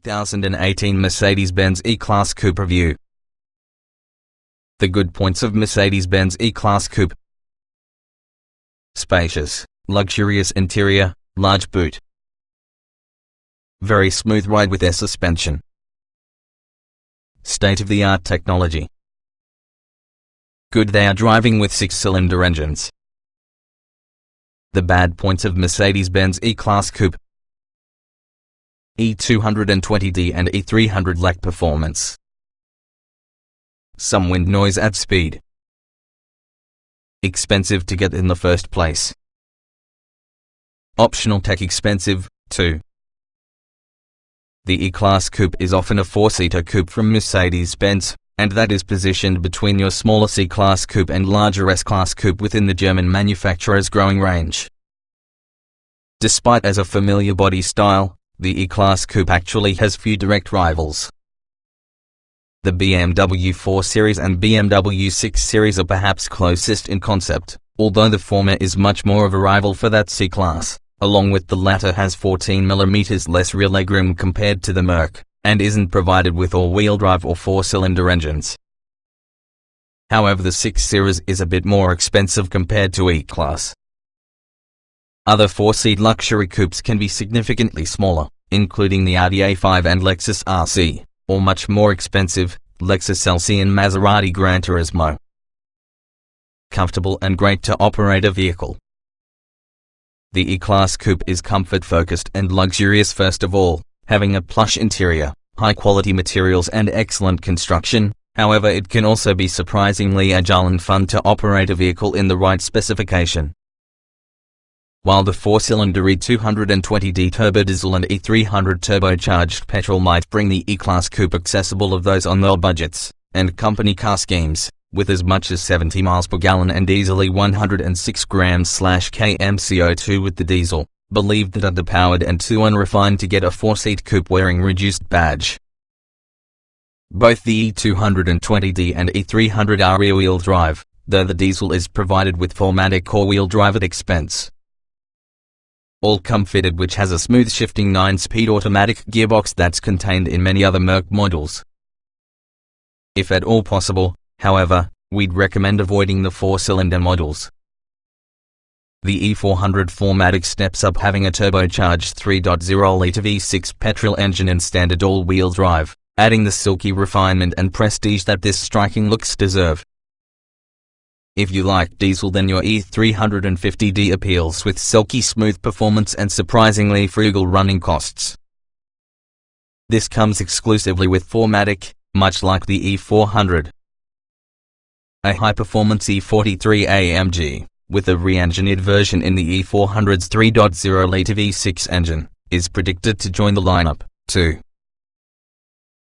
2018 Mercedes-Benz E-Class Coupe Review. The good points of Mercedes-Benz E-Class Coupe: spacious, luxurious interior, large boot, very smooth ride with air suspension, state-of-the-art technology. Good, they are driving with 6-cylinder engines. The bad points of Mercedes-Benz E-Class Coupe: E220D and E300 lack performance. Some wind noise at speed. Expensive to get in the first place. Optional tech expensive, too. The E-Class Coupe is often a 4-seater coupe from Mercedes-Benz, and that is positioned between your smaller C-Class Coupe and larger S-Class Coupe within the German manufacturer's growing range. Despite as a familiar body style, the E-Class Coupe actually has few direct rivals. The BMW 4 Series and BMW 6 Series are perhaps closest in concept, although the former is much more of a rival for that C-Class, along with the latter has 14 mm less rear legroom compared to the Merc, and isn't provided with all-wheel drive or 4-cylinder engines. However, the 6 Series is a bit more expensive compared to E-Class. Other 4-seat luxury coupes can be significantly smaller, including the Audi A5 and Lexus RC, or much more expensive, Lexus LC and Maserati Gran Turismo. Comfortable and great to operate a vehicle. The E-Class Coupe is comfort-focused and luxurious first of all, having a plush interior, high-quality materials and excellent construction. However, it can also be surprisingly agile and fun to operate a vehicle in the right specification. While the 4-cylinder E220D turbodiesel and E300 turbocharged petrol might bring the E-Class Coupe accessible of those on low budgets and company car schemes, with as much as 70 miles per gallon and easily 106 grams/km CO2 with the diesel, believed that underpowered and too unrefined to get a 4-seat coupe wearing reduced badge. Both the E220D and E300 are rear-wheel drive, though the diesel is provided with 4MATIC all-wheel drive at expense. All come fitted, which has a smooth shifting 9-speed automatic gearbox that's contained in many other Merc models. If at all possible, however, we'd recommend avoiding the 4-cylinder models. The E400 4MATIC steps up, having a turbocharged 3.0-litre V6 petrol engine and standard all-wheel drive, adding the silky refinement and prestige that this striking looks deserve. If you like diesel, then your E350D appeals with silky smooth performance and surprisingly frugal running costs. This comes exclusively with 4MATIC, much like the E400. A high-performance E43 AMG, with a re-engineered version in the E400's 3.0-litre V6 engine, is predicted to join the lineup, too.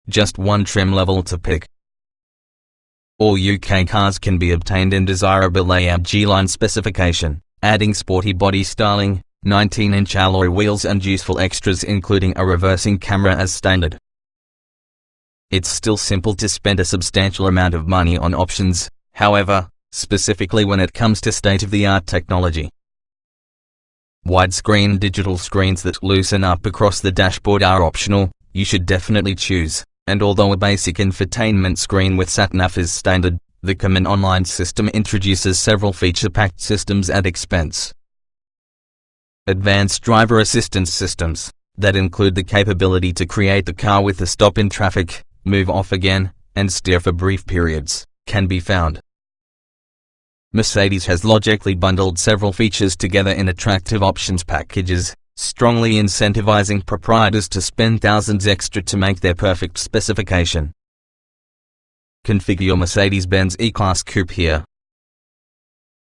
Just one trim level to pick. All UK cars can be obtained in desirable AMG line specification, adding sporty body styling, 19-inch alloy wheels and useful extras including a reversing camera as standard. It's still simple to spend a substantial amount of money on options, however, specifically when it comes to state-of-the-art technology. Widescreen digital screens that loosen up across the dashboard are optional. You should definitely choose. And although a basic infotainment screen with sat-nav is standard, the common online system introduces several feature-packed systems at expense. Advanced driver assistance systems, that include the capability to create the car with a stop in traffic, move off again, and steer for brief periods, can be found. Mercedes has logically bundled several features together in attractive options packages, strongly incentivizing proprietors to spend thousands extra to make their perfect specification. Configure your Mercedes-Benz E-Class Coupe here.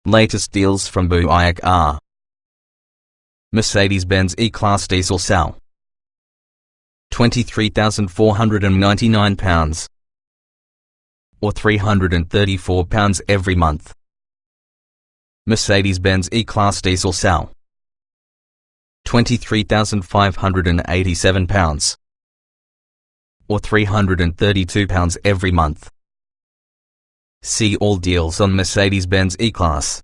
Latest deals from Buick are: Mercedes-Benz E-Class Diesel Sal, £23,499, or £334 every month. Mercedes-Benz E-Class Diesel Sal, £23,587, or £332 every month. See all deals on Mercedes-Benz E-Class.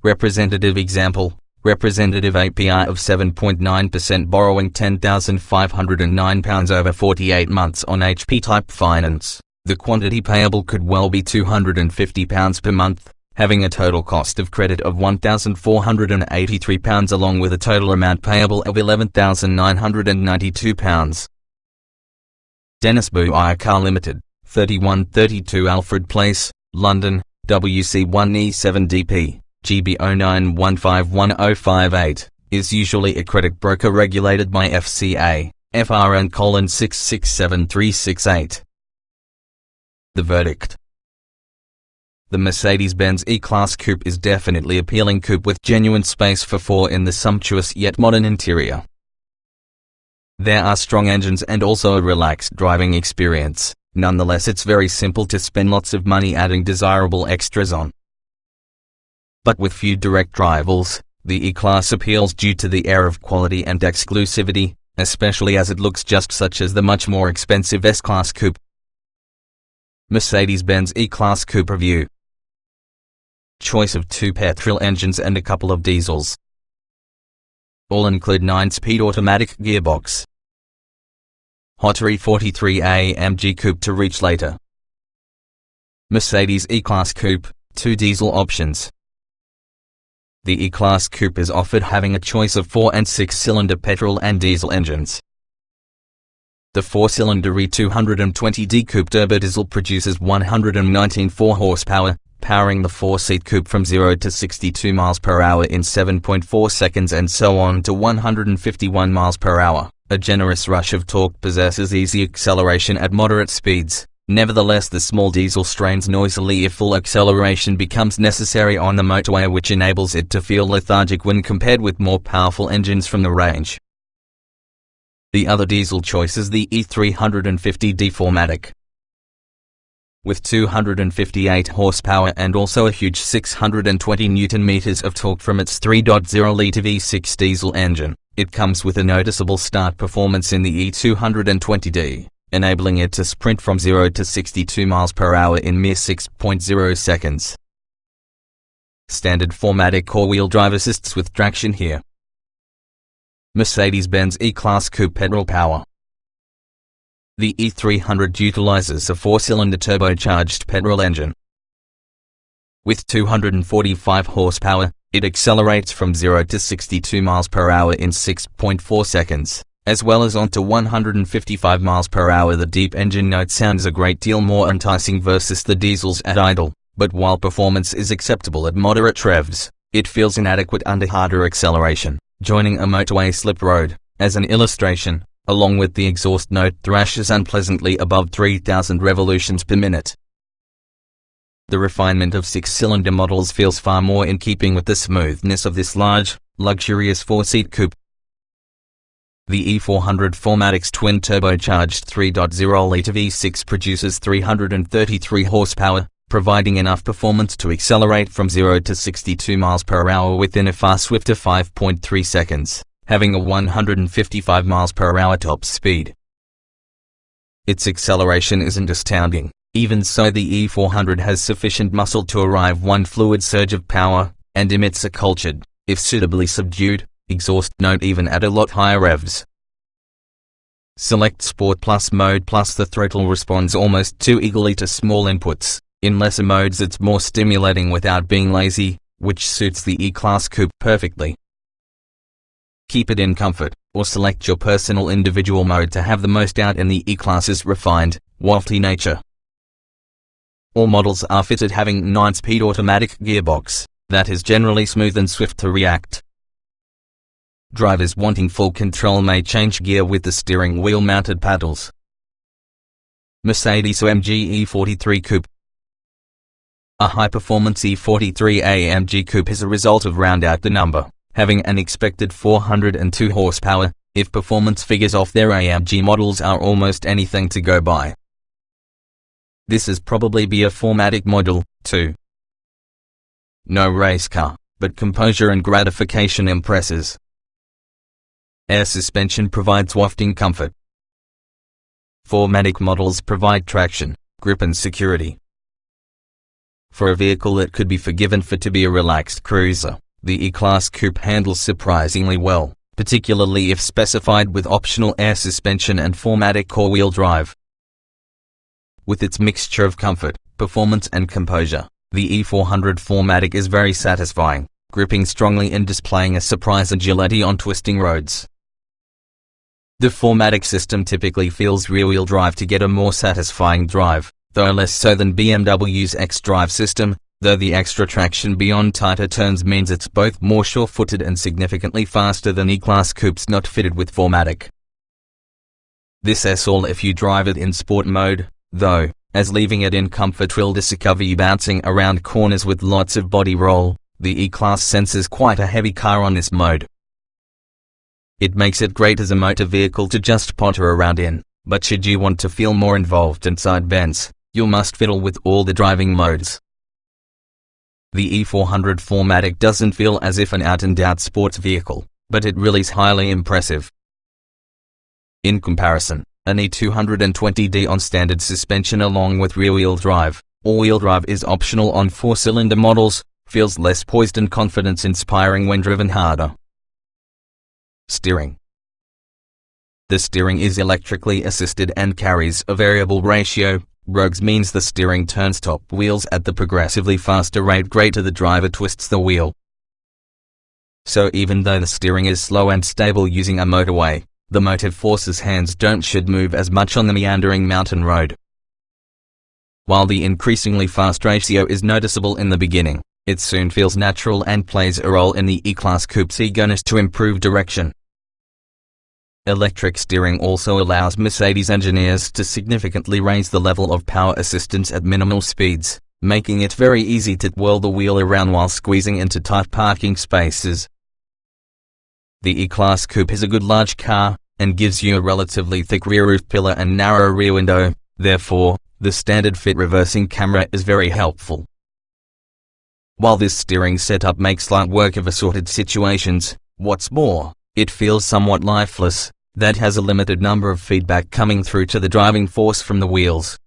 Representative example, representative APR of 7.9%, borrowing £10,509 over 48 months on HP-type finance. The quantity payable could well be £250 per month, having a total cost of credit of £1,483 along with a total amount payable of £11,992. Dennis Bouire Car Limited, 3132 Alfred Place, London, WC1E7DP, GB 09151058, is usually a credit broker regulated by FCA, FRN: 667368. The verdict. The Mercedes-Benz E-Class coupe is definitely appealing coupe with genuine space for four in the sumptuous yet modern interior. There are strong engines and also a relaxed driving experience. Nonetheless, it's very simple to spend lots of money adding desirable extras on. But with few direct rivals, the E-Class appeals due to the air of quality and exclusivity, especially as it looks just such as the much more expensive S-Class coupe. Mercedes-Benz E-Class coupe review. Choice of 2 petrol engines and a couple of diesels. All include 9-speed automatic gearbox. Hot E43 AMG coupe to reach later. Mercedes E-Class coupe, 2 diesel options. The E-Class coupe is offered having a choice of 4 and 6-cylinder petrol and diesel engines. The 4-cylinder E220D coupe turbo diesel produces 194 horsepower, powering the 4-seat coupe from 0 to 62 miles per hour in 7.4 seconds and so on to 151 miles per hour. A generous rush of torque possesses easy acceleration at moderate speeds. Nevertheless, the small diesel strains noisily if full acceleration becomes necessary on the motorway, which enables it to feel lethargic when compared with more powerful engines from the range. The other diesel choice is the E350D 4MATIC. With 258 horsepower and also a huge 620 Nm of torque from its 3.0-litre V6 diesel engine, it comes with a noticeable start performance in the E220D, enabling it to sprint from 0 to 62 miles per hour in mere 6.0 seconds. Standard 4MATIC all-wheel drive assists with traction here. Mercedes-Benz E-Class coupe petrol power. The E300 utilizes a 4-cylinder turbocharged petrol engine. With 245 horsepower, it accelerates from 0 to 62 miles per hour in 6.4 seconds, as well as onto 155 miles per hour. The deep engine note sounds a great deal more enticing versus the diesels at idle, but while performance is acceptable at moderate revs, it feels inadequate under harder acceleration. Joining a motorway slip road, as an illustration, along with the exhaust note thrashes unpleasantly above 3,000 revolutions per minute. The refinement of 6-cylinder models feels far more in keeping with the smoothness of this large, luxurious 4-seat coupe. The E400 4MATIC's twin turbocharged 3.0-litre V6 produces 333 horsepower, providing enough performance to accelerate from 0 to 62 miles per hour within a far swifter 5.3 seconds, having a 155 miles per hour top speed. Its acceleration isn't astounding. Even so, the E400 has sufficient muscle to arrive one fluid surge of power, and emits a cultured, if suitably subdued, exhaust note even at a lot higher revs. Select Sport Plus mode plus the throttle responds almost too eagerly to small inputs. In lesser modes it's more stimulating without being lazy, which suits the E-Class coupe perfectly. Keep it in comfort, or select your personal individual mode to have the most out in the E-Class's refined, wafty nature. All models are fitted having 9-speed automatic gearbox, that is generally smooth and swift to react. Drivers wanting full control may change gear with the steering wheel mounted paddles. Mercedes-AMG E43 coupe. A high-performance E43 AMG coupe is a result of round out the number, having an expected 402 horsepower, if performance figures off their AMG models are almost anything to go by. This is probably be a 4MATIC model, too. No race car, but composure and gratification impresses. Air suspension provides wafting comfort. 4MATIC models provide traction, grip and security. For a vehicle that could be forgiven for to be a relaxed cruiser, the E-Class coupe handles surprisingly well, particularly if specified with optional air suspension and 4MATIC all-wheel drive. With its mixture of comfort, performance and composure, the E400 4MATIC is very satisfying, gripping strongly and displaying a surprise agility on twisting roads. The 4MATIC system typically feels rear-wheel drive to get a more satisfying drive, though less so than BMW's X-Drive system, though the extra traction beyond tighter turns means it's both more sure-footed and significantly faster than E-Class coupes not fitted with 4MATIC. This is all if you drive it in sport mode, though, as leaving it in comfort will discover you bouncing around corners with lots of body roll. The E-Class senses quite a heavy car on this mode. It makes it great as a motor vehicle to just potter around in, but should you want to feel more involved inside Benz, you must fiddle with all the driving modes. The E400 4MATIC doesn't feel as if an out-and-out sports vehicle, but it really is highly impressive. In comparison, an E220D on standard suspension along with rear-wheel drive, all-wheel drive is optional on 4-cylinder models, feels less poised and confidence-inspiring when driven harder. Steering. The steering is electrically assisted and carries a variable ratio. Rogues means the steering turns top wheels at the progressively faster rate greater the driver twists the wheel. So even though the steering is slow and stable using a motorway, the motive force's hands should move as much on the meandering mountain road. While the increasingly fast ratio is noticeable in the beginning, it soon feels natural and plays a role in the E-Class coupe's eagerness to improve direction. Electric steering also allows Mercedes engineers to significantly raise the level of power assistance at minimal speeds, making it very easy to whirl the wheel around while squeezing into tight parking spaces. The E-Class coupe is a good large car, and gives you a relatively thick rear roof pillar and narrow rear window, therefore, the standard fit reversing camera is very helpful. While this steering setup makes light work of assorted situations, what's more, it feels somewhat lifeless, that has a limited number of feedback coming through to the driving force from the wheels.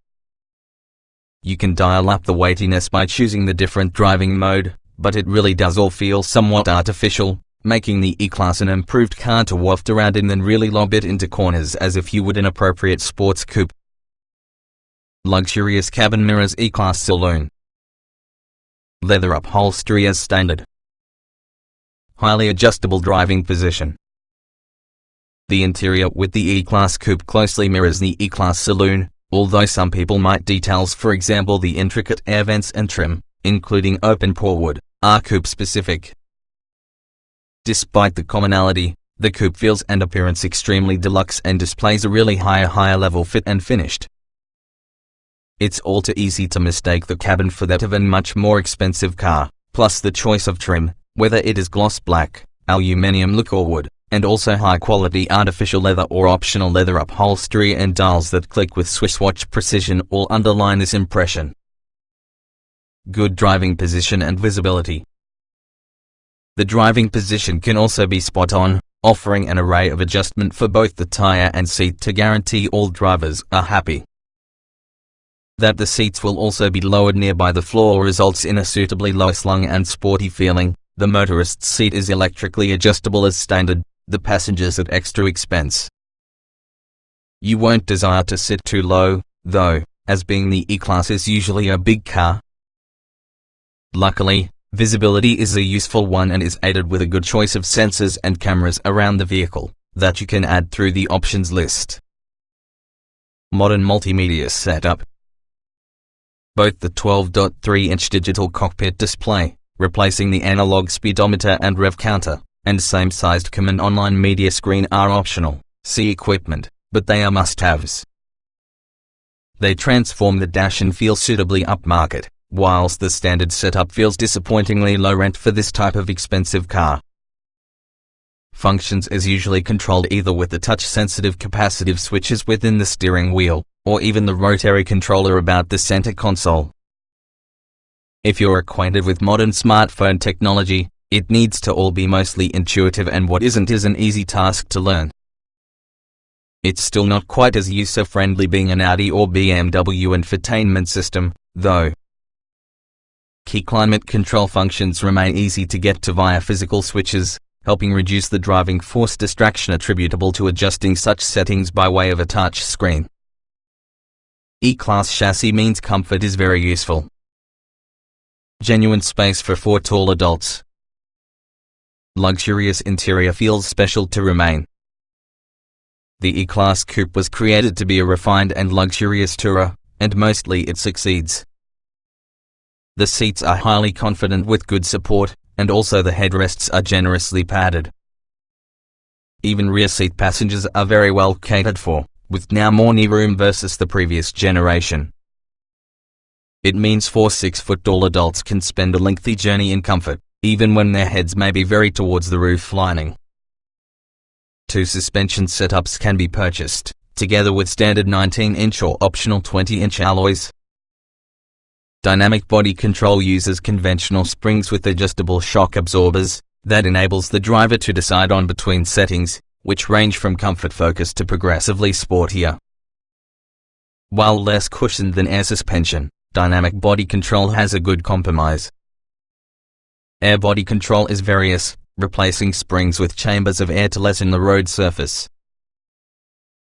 You can dial up the weightiness by choosing the different driving mode, but it really does all feel somewhat artificial, making the E-Class an improved car to waft around in and really lob it into corners as if you would an appropriate sports coupe. Luxurious cabin mirrors E-Class saloon. Leather upholstery as standard. Highly adjustable driving position. The interior with the E-Class coupe closely mirrors the E-Class saloon, although some people might details, for example the intricate air vents and trim, including open pore wood, are coupe specific. Despite the commonality, the coupe feels and appearance extremely deluxe and displays a really higher level fit and finished. It's all too easy to mistake the cabin for that of a much more expensive car, plus the choice of trim, whether it is gloss black, aluminium look or wood, and also high-quality artificial leather or optional leather upholstery and dials that click with Swiss watch precision all underline this impression. Good driving position and visibility. The driving position can also be spot-on, offering an array of adjustment for both the tire and seat to guarantee all drivers are happy. That the seats will also be lowered nearby the floor results in a suitably low-slung and sporty feeling. The motorist's seat is electrically adjustable as standard, the passenger's at extra expense. You won't desire to sit too low, though, as being the E-Class is usually a big car. Luckily, visibility is a useful one and is aided with a good choice of sensors and cameras around the vehicle, that you can add through the options list. Modern multimedia setup. Both the 12.3-inch digital cockpit display, replacing the analog speedometer and rev counter, and same-sized common online media screen are optional, see equipment, but they are must-haves. They transform the dash and feel suitably upmarket, whilst the standard setup feels disappointingly low rent for this type of expensive car. Functions is usually controlled either with the touch-sensitive capacitive switches within the steering wheel, or even the rotary controller about the center console. If you're acquainted with modern smartphone technology, it needs to all be mostly intuitive, and what isn't is an easy task to learn. It's still not quite as user-friendly being an Audi or BMW infotainment system, though. Key climate control functions remain easy to get to via physical switches, helping reduce the driving force distraction attributable to adjusting such settings by way of a touch screen. E-Class chassis means comfort is very useful. Genuine space for 4 tall adults. Luxurious interior feels special to remain. The E-Class coupe was created to be a refined and luxurious tourer, and mostly it succeeds. The seats are highly confident with good support, and also the headrests are generously padded. Even rear seat passengers are very well catered for, with now more knee room versus the previous generation. It means 4 6-foot-tall adults can spend a lengthy journey in comfort, even when their heads may be very towards the roof lining. 2 suspension setups can be purchased, together with standard 19-inch or optional 20-inch alloys. Dynamic body control uses conventional springs with adjustable shock absorbers, that enables the driver to decide on between settings, which range from comfort focus to progressively sportier. While less cushioned than air suspension, dynamic body control has a good compromise. Air body control is various, replacing springs with chambers of air to lessen the road surface.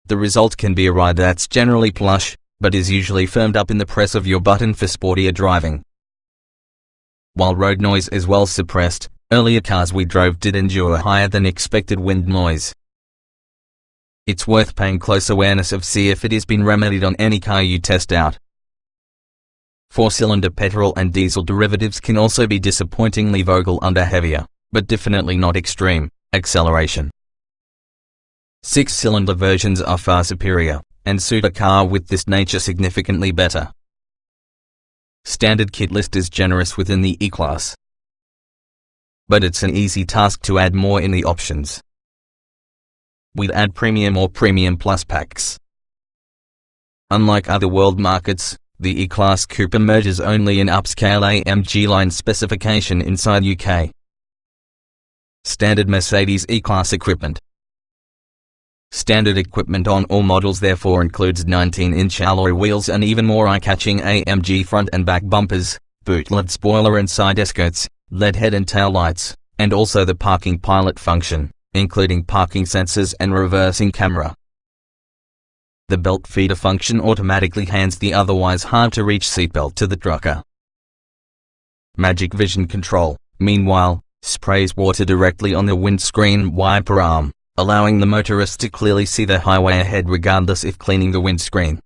The result can be a ride that's generally plush, but is usually firmed up in the press of your button for sportier driving. While road noise is well suppressed, earlier cars we drove did endure higher than expected wind noise. It's worth paying close awareness of see if it has been remedied on any car you test out. 4-cylinder petrol and diesel derivatives can also be disappointingly vocal under heavier, but definitely not extreme, acceleration. 6-cylinder versions are far superior, and suit a car with this nature significantly better. Standard kit list is generous within the E-Class, but it's an easy task to add more in the options. We'd add Premium or Premium Plus packs. Unlike other world markets, the E-Class coupe emerges only in upscale AMG line specification inside UK. Standard Mercedes E-Class equipment. Standard equipment on all models therefore includes 19-inch alloy wheels and even more eye-catching AMG front and back bumpers, boot-lid spoiler and side skirts, LED head and tail lights, and also the parking pilot function, including parking sensors and reversing camera. The belt feeder function automatically hands the otherwise hard-to-reach seatbelt to the trucker. Magic Vision Control, meanwhile, sprays water directly on the windscreen wiper arm, allowing the motorist to clearly see the highway ahead regardless if cleaning the windscreen.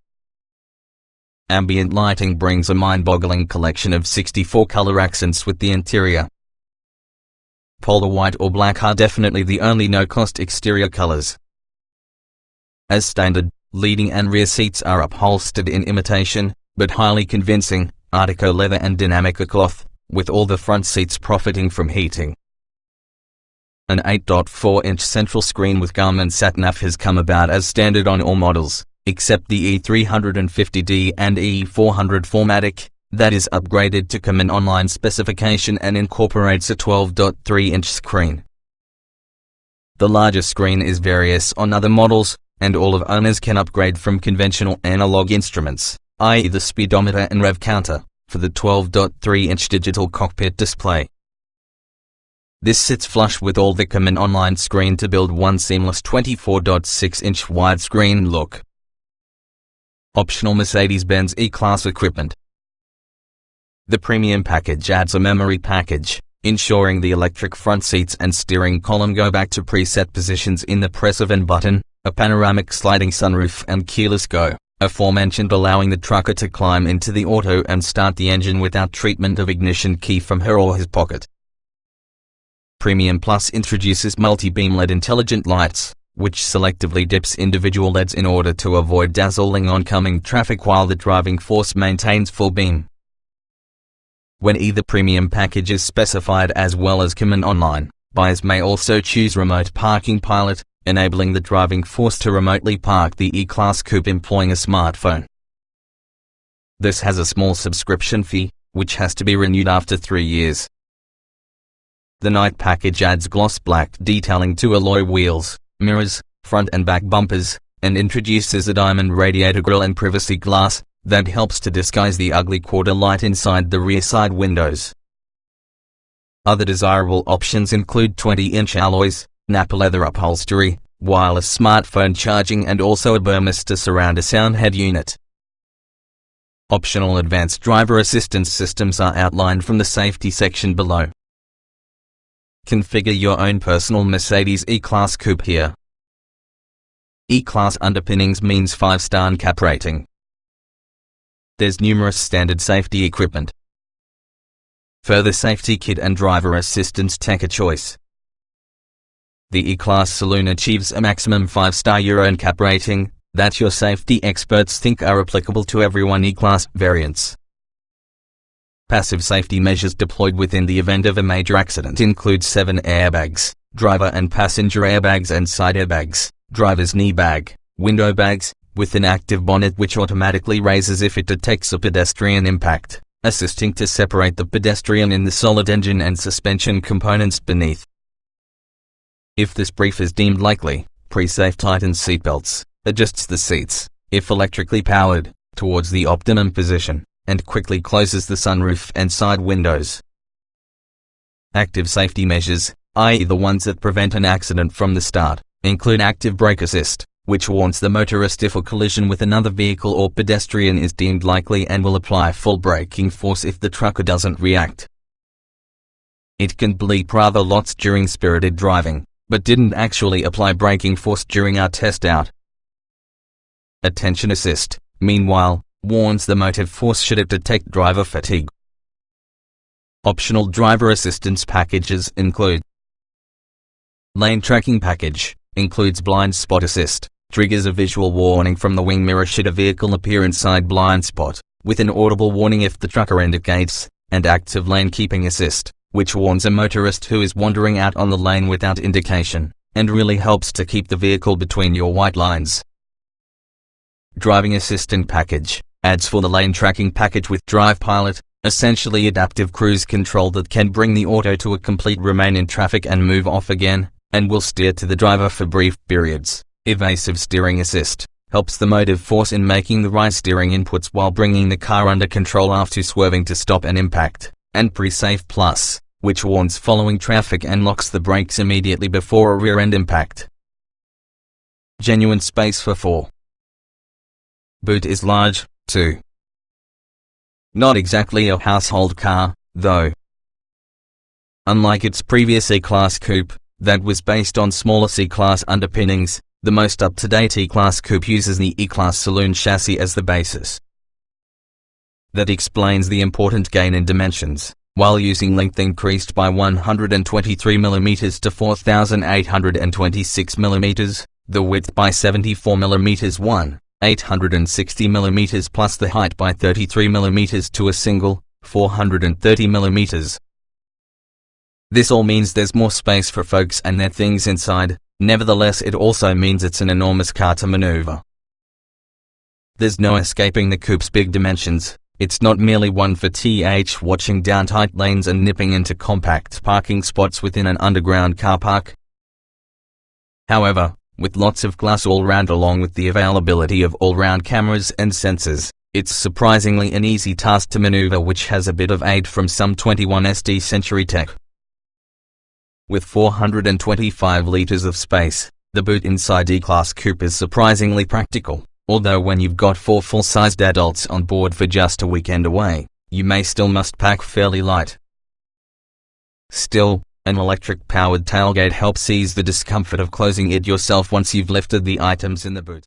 Ambient lighting brings a mind-boggling collection of 64 color accents with the interior. Polar white or black are definitely the only no-cost exterior colors. As standard, leading and rear seats are upholstered in imitation, but highly convincing, Artico leather and Dinamica cloth, with all the front seats profiting from heating. An 8.4-inch central screen with Garmin sat-nav has come about as standard on all models, except the E350D and E400 that is upgraded to common online specification and incorporates a 12.3-inch screen. The larger screen is various on other models, and all of owners can upgrade from conventional analog instruments, i.e. the speedometer and rev counter, for the 12.3-inch digital cockpit display. This sits flush with all the common online screen to build one seamless 24.6-inch widescreen look. Optional Mercedes-Benz E-Class equipment. The premium package adds a memory package, ensuring the electric front seats and steering column go back to preset positions in the press of an button, a panoramic sliding sunroof and keyless go, aforementioned allowing the trucker to climb into the auto and start the engine without treatment of ignition key from her or his pocket. Premium Plus introduces multi-beam LED intelligent lights, which selectively dips individual LEDs in order to avoid dazzling oncoming traffic while the driving force maintains full beam. When either premium package is specified as well as common online, buyers may also choose remote parking pilot, enabling the driving force to remotely park the E-Class coupe employing a smartphone. This has a small subscription fee, which has to be renewed after 3 years. The night package adds gloss black detailing to alloy wheels, mirrors, front and back bumpers, and introduces a diamond radiator grille and privacy glass, that helps to disguise the ugly quarter light inside the rear side windows. Other desirable options include 20-inch alloys, Nappa leather upholstery, wireless smartphone charging, and also a Burmester surround sound head unit. Optional advanced driver assistance systems are outlined from the safety section below. Configure your own personal Mercedes E-Class coupe here. E-Class underpinnings means 5-star NCAP rating. There's numerous standard safety equipment. Further safety kit and driver assistance tech a choice. The E-Class saloon achieves a maximum 5-star Euro NCAP rating that your safety experts think are applicable to every E-Class variants. Passive safety measures deployed within the event of a major accident include 7 airbags, driver and passenger airbags and side airbags, driver's knee bag, window bags, with an active bonnet which automatically raises if it detects a pedestrian impact, assisting to separate the pedestrian in the solid engine and suspension components beneath. If this brief is deemed likely, pre-safe tightens seatbelts, adjusts the seats, if electrically powered, towards the optimum position, and quickly closes the sunroof and side windows. Active safety measures, i.e. the ones that prevent an accident from the start, include active brake assist, which warns the motorist if a collision with another vehicle or pedestrian is deemed likely and will apply full braking force if the trucker doesn't react. It can bleep rather lots during spirited driving, but didn't actually apply braking force during our test out. Attention assist, meanwhile, warns the motive force should it detect driver fatigue. Optional driver assistance packages include lane tracking package, includes blind spot assist, triggers a visual warning from the wing mirror should a vehicle appear inside blind spot, with an audible warning if the trucker indicates, and active lane keeping assist, which warns a motorist who is wandering out on the lane without indication, and really helps to keep the vehicle between your white lines. Driving assistant package, adds for the lane tracking package with Drive Pilot, essentially adaptive cruise control that can bring the auto to a complete remain in traffic and move off again, and will steer to the driver for brief periods. Evasive steering assist, helps the motive force in making the right steering inputs while bringing the car under control after swerving to stop an impact, and Pre-Safe Plus, which warns following traffic and locks the brakes immediately before a rear-end impact. Genuine space for 4. Boot is large, too. Not exactly a household car, though. Unlike its previous E-Class coupe, that was based on smaller C-Class underpinnings, the most up-to-date E-Class coupe uses the E-Class saloon chassis as the basis. That explains the important gain in dimensions, while using length increased by 123 mm to 4,826 mm, the width by 74 mm 860 mm plus the height by 33 mm to a single, 430 mm. This all means there's more space for folks and their things inside, nevertheless it also means it's an enormous car to maneuver. There's no escaping the coupe's big dimensions, it's not merely one for watching down tight lanes and nipping into compact parking spots within an underground car park. However, with lots of glass all round along with the availability of all-round cameras and sensors, it's surprisingly an easy task to maneuver, which has a bit of aid from some 21st century tech. With 425 litres of space, the boot inside E-Class coupe is surprisingly practical, although when you've got 4 full-sized adults on board for just a weekend away, you must pack fairly light. Still, an electric-powered tailgate helps ease the discomfort of closing it yourself once you've lifted the items in the boot.